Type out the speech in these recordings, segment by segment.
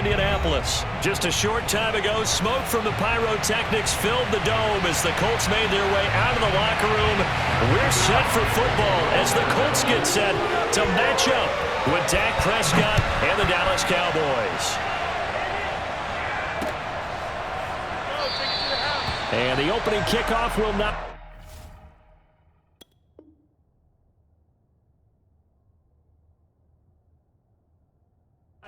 Indianapolis. Just a short time ago, smoke from the pyrotechnics filled the dome as the Colts made their way out of the locker room. We're set for football as the Colts get set to match up with Dak Prescott and the Dallas Cowboys. And the opening kickoff will not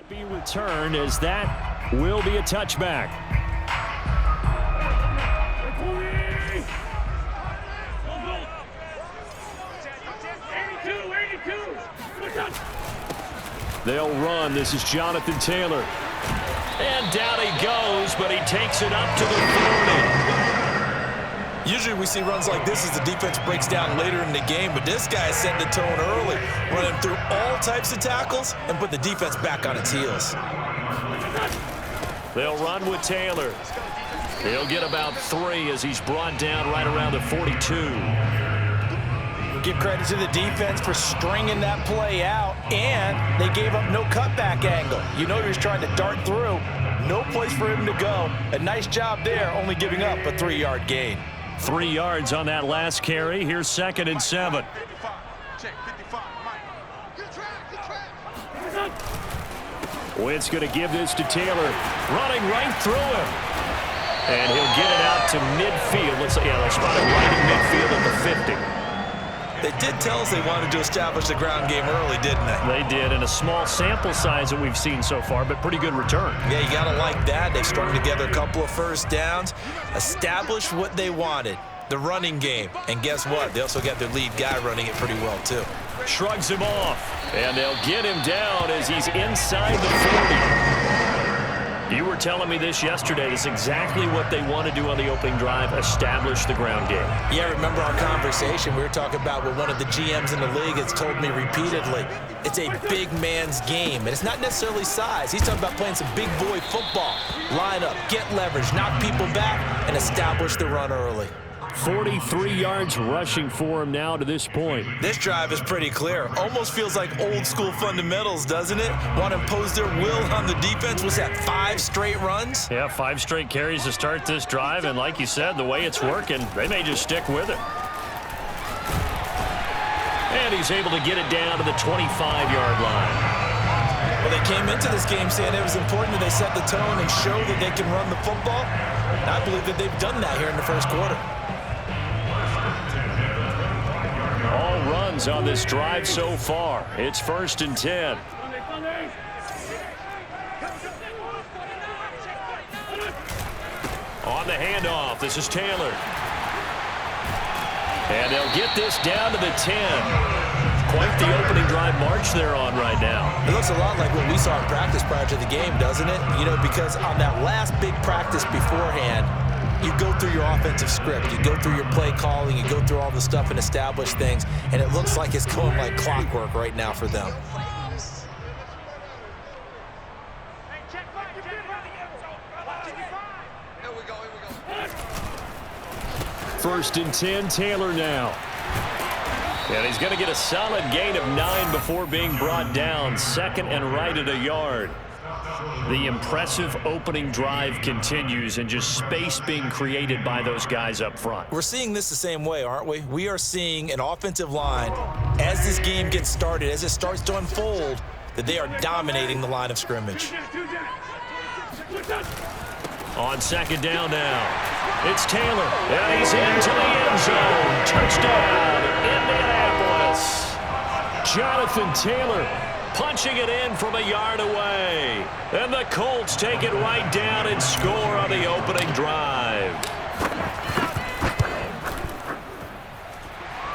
be returned, as that will be a touchback. They'll run. This is Jonathan Taylor. And down he goes, but he takes it up to the 40. Usually we see runs like this as the defense breaks down later in the game, but this guy is setting the tone early, running through all types of tackles and put the defense back on its heels. They'll run with Taylor. He'll get about 3 as he's brought down right around the 42. Give credit to the defense for stringing that play out, and they gave up no cutback angle. You know he was trying to dart through. No place for him to go. A nice job there, only giving up a 3-yard gain. 3 yards on that last carry. Here's 2nd and 7. Wentz going to give this to Taylor. Running right through him. And he'll get it out to midfield. Let's say, yeah, they'll spot it right in midfield at the 50. They did tell us they wanted to establish the ground game early, didn't they? They did, in a small sample size that we've seen so far, but pretty good return. Yeah, you got to like that. They've strung together a couple of first downs, established what they wanted, the running game. And guess what? They also got their lead guy running it pretty well, too. Shrugs him off, and they'll get him down as he's inside the 40. You were telling me this yesterday. It's exactly what they want to do on the opening drive, establish the ground game. Yeah, remember our conversation. We were talking about what one of the GMs in the league has told me repeatedly. It's a big man's game, and it's not necessarily size. He's talking about playing some big boy football. Line up, get leverage, knock people back, and establish the run early. 43 yards rushing for him now to this point. This drive is pretty clear. Almost feels like old school fundamentals, doesn't it? Want to impose their will on the defense. Was that 5 straight runs? Yeah, 5 straight carries to start this drive. And like you said, the way it's working, they may just stick with it. And he's able to get it down to the 25-yard line. Well, they came into this game saying it was important that they set the tone and show that they can run the football. And I believe that they've done that here in the first quarter. All runs on this drive so far. It's 1st and 10. On the handoff, this is Taylor. And they'll get this down to the 10. Quite the opening drive march they're on right now. It looks a lot like what we saw in practice prior to the game, doesn't it? You know, because on that last big practice beforehand, you go through your offensive script, you go through your play calling, you go through all the stuff and establish things, and it looks like it's going like clockwork right now for them. First and 10, Taylor now. And he's going to get a solid gain of 9 before being brought down. 2nd and right at a yard. The impressive opening drive continues, and just space being created by those guys up front. We're seeing this the same way, aren't we? We are seeing an offensive line, as this game gets started, as it starts to unfold, that they are dominating the line of scrimmage. On 2nd down now, it's Taylor, and he's into the end zone. Touchdown, Indianapolis. Jonathan Taylor punching it in from a yard away. And the Colts take it right down and score on the opening drive.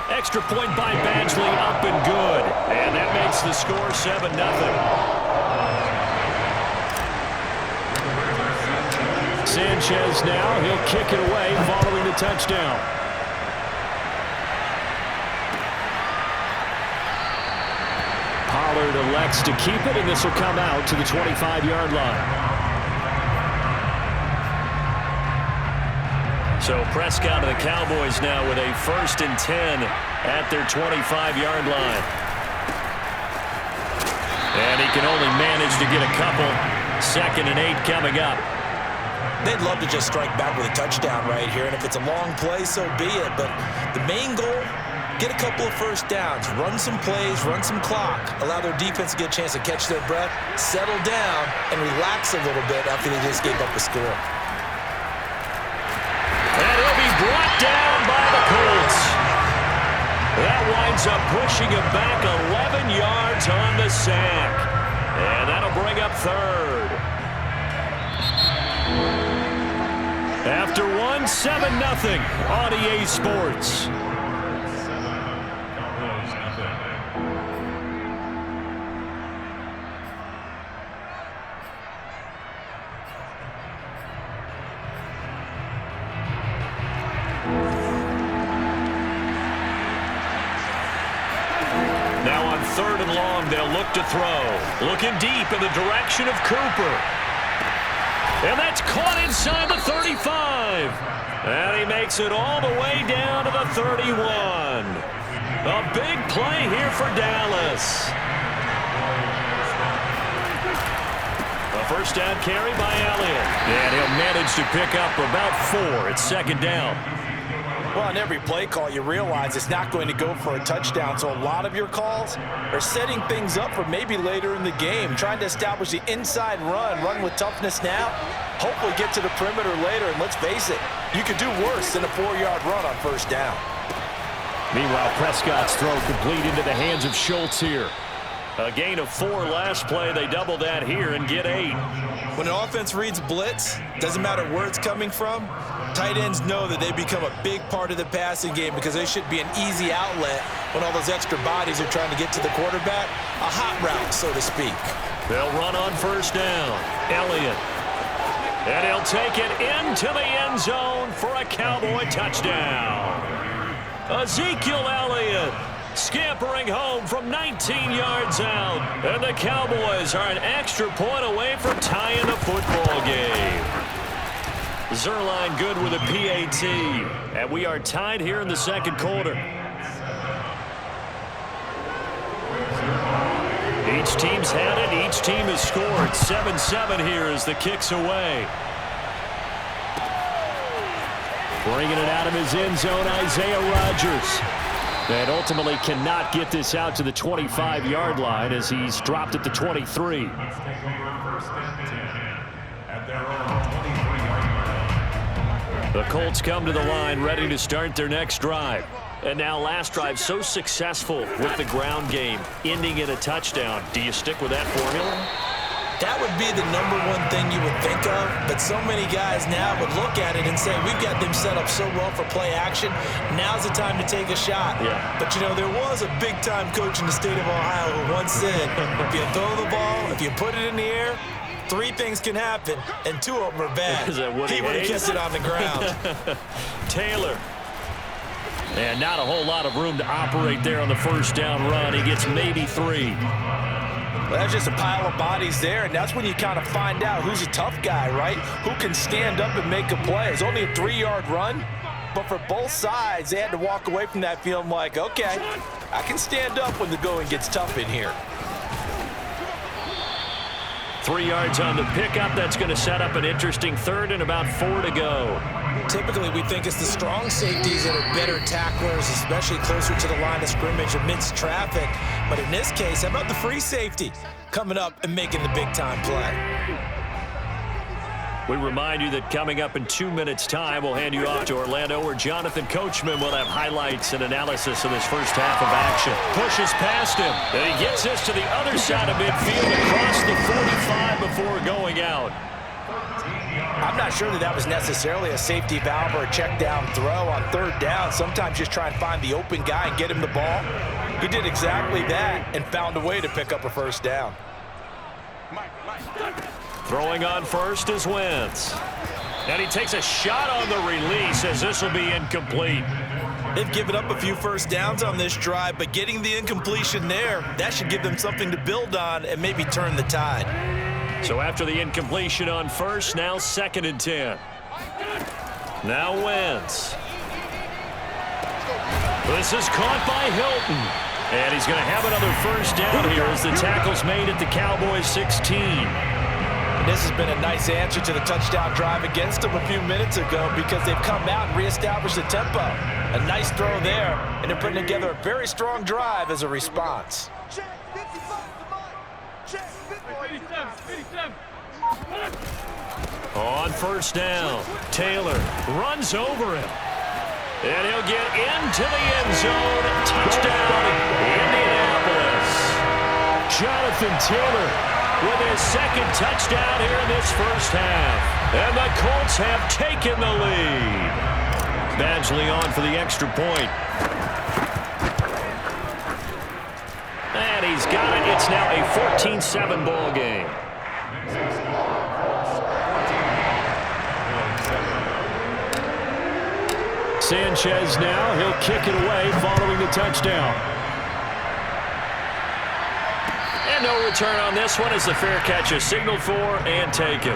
Extra point by Badgley, up and good. And that makes the score 7-0. Sanchez now, he'll kick it away following the touchdown. Pollard elects to keep it, and this will come out to the 25-yard line. So Prescott and the Cowboys now with a 1st and 10 at their 25-yard line. And he can only manage to get a couple 2nd and 8 coming up. They'd love to just strike back with a touchdown right here, and if it's a long play, so be it. But the main goal, get a couple of first downs, run some plays, run some clock, allow their defense to get a chance to catch their breath, settle down, and relax a little bit after they just gave up a score. And he'll be brought down by the Colts. That winds up pushing him back 11 yards on the sack. And that'll bring up 3rd. After 1, 7-0 on EA Sports. Now on 3rd and long, they'll look to throw. Looking deep in the direction of Cooper. And that's caught inside the 35. And he makes it all the way down to the 31. A big play here for Dallas. A first down carry by Elliott. And he'll manage to pick up about 4. It's 2nd down. Well, on every play call, you realize it's not going to go for a touchdown, so a lot of your calls are setting things up for maybe later in the game, trying to establish the inside run with toughness now, hopefully get to the perimeter later, and let's face it, you could do worse than a 4-yard run on first down. Meanwhile, Prescott's throw complete into the hands of Schultz here. A gain of 4 last play. They double that here and get 8. When an offense reads blitz, doesn't matter where it's coming from, tight ends know that they become a big part of the passing game because they should be an easy outlet when all those extra bodies are trying to get to the quarterback. A hot route, so to speak. They'll run on first down. Elliott. And he'll take it into the end zone for a Cowboy touchdown. Ezekiel Elliott scampering home from 19 yards out. And the Cowboys are an extra point away from tying the football game. Zerline good with a PAT. And we are tied here in the 2nd quarter. Each team's had it. Each team has scored. 7-7 here as the kick's away. Bringing it out of his end zone, Isaiah Rodgers. And ultimately cannot get this out to the 25-yard line as he's dropped at the 23. The Colts come to the line ready to start their next drive. And now last drive so successful with the ground game, ending in a touchdown. Do you stick with that formula? That would be the #1 thing you would think of, but so many guys now would look at it and say, we've got them set up so well for play action, now's the time to take a shot. Yeah. But, you know, there was a big-time coach in the state of Ohio who once said, if you throw the ball, if you put it in the air, 3 things can happen, and 2 of them are bad. He would have kept it on the ground. Taylor. And not a whole lot of room to operate there on the first down run. He gets maybe 3. Well, that's just a pile of bodies there, and that's when you kind of find out who's a tough guy, right? Who can stand up and make a play. It's only a 3-yard run, but for both sides, they had to walk away from that feeling like, okay, I can stand up when the going gets tough in here. 3 yards on the pickup. That's going to set up an interesting 3rd and about 4 to go. Typically, we think it's the strong safeties that are better tacklers, especially closer to the line of scrimmage amidst traffic. But in this case, how about the free safety coming up and making the big-time play? We remind you that coming up in 2 minutes' time, we'll hand you off to Orlando, where Jonathan Coachman will have highlights and analysis of this first half of action. Pushes past him, and he gets us to the other side of midfield across the 45 before going out. I'm not sure that was necessarily a safety valve or a check down throw on 3rd down. Sometimes just try and find the open guy and get him the ball. He did exactly that and found a way to pick up a first down. Throwing on first is Wentz. And he takes a shot on the release as this will be incomplete. They've given up a few first downs on this drive, but getting the incompletion there, that should give them something to build on and maybe turn the tide. So after the incompletion on first, now 2nd and 10. Now Wentz. This is caught by Hilton. And he's going to have another first down here as the tackle's made at the Cowboys 16. And this has been a nice answer to the touchdown drive against them a few minutes ago because they've come out and reestablished the tempo. A nice throw there, and they're putting together a very strong drive as a response. On first down, Taylor runs over him. And he'll get into the end zone. Touchdown, Indianapolis. Jonathan Taylor with his second touchdown here in this first half. And the Colts have taken the lead. Badgley on for the extra point. And he's got it. It's now a 14-7 ball game. Sanchez now. He'll kick it away following the touchdown. And no return on this one as the fair catch is signaled for and taken.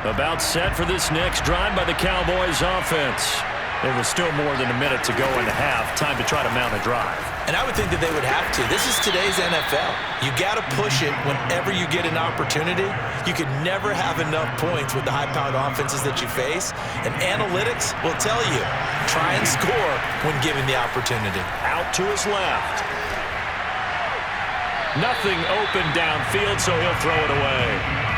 About set for this next drive by the Cowboys offense. There was still more than a minute to go in the half. Time to try to mount a drive. And I would think that they would have to. This is today's NFL. You got to push it whenever you get an opportunity. You can never have enough points with the high-powered offenses that you face. And analytics will tell you, try and score when given the opportunity. Out to his left. Nothing open downfield, so he'll throw it away.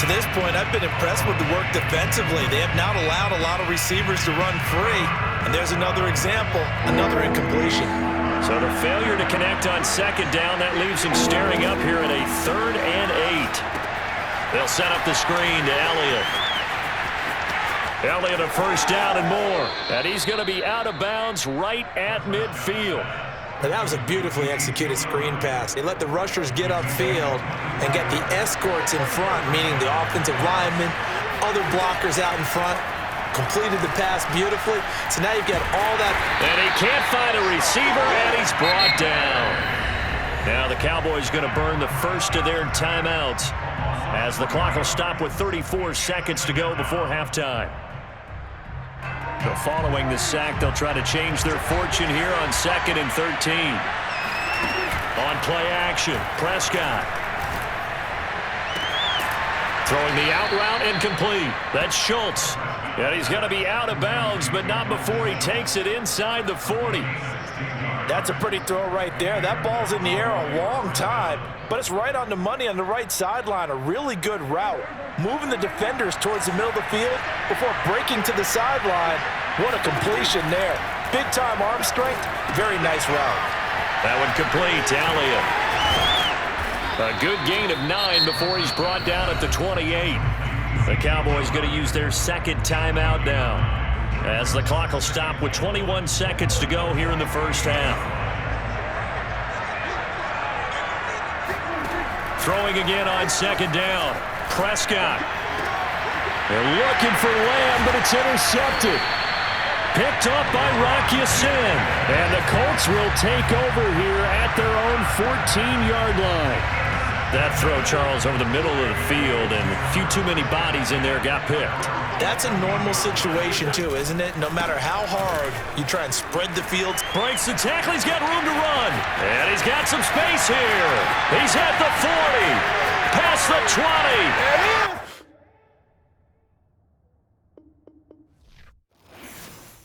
To this point, I've been impressed with the work defensively. They have not allowed a lot of receivers to run free. And there's another example, another incompletion. So the failure to connect on second down, that leaves him staring up here at a 3rd and 8. They'll set up the screen to Elliott. Elliott a first down and more. And he's going to be out of bounds right at midfield. And that was a beautifully executed screen pass. They let the rushers get upfield and get the escorts in front, meaning the offensive linemen, other blockers out in front. Completed the pass beautifully. So now you've got all that. And he can't find a receiver, and he's brought down. Now the Cowboys going to burn the first of their timeouts as the clock will stop with 34 seconds to go before halftime. So following the sack, they'll try to change their fortune here on 2nd and 13. On play action, Prescott. Throwing the out route incomplete. That's Schultz. And he's going to be out of bounds, but not before he takes it inside the 40. That's a pretty throw right there. That ball's in the air a long time, but it's right on the money on the right sideline. A really good route. Moving the defenders towards the middle of the field before breaking to the sideline. What a completion there. Big-time arm strength. Very nice route. That one complete to Elliott. A good gain of 9 before he's brought down at the 28. The Cowboys going to use their second timeout now, as the clock will stop with 21 seconds to go here in the first half. Throwing again on second down. Prescott. They're looking for Lamb, but it's intercepted. Picked up by Rocky Sin. And the Colts will take over here at their own 14-yard line. That throw, Charles, over the middle of the field, and a few too many bodies in there got picked. That's a normal situation, too, isn't it? No matter how hard you try and spread the field. Breaks the tackle. He's got room to run. And he's got some space here. He's at the 40. Past the 20.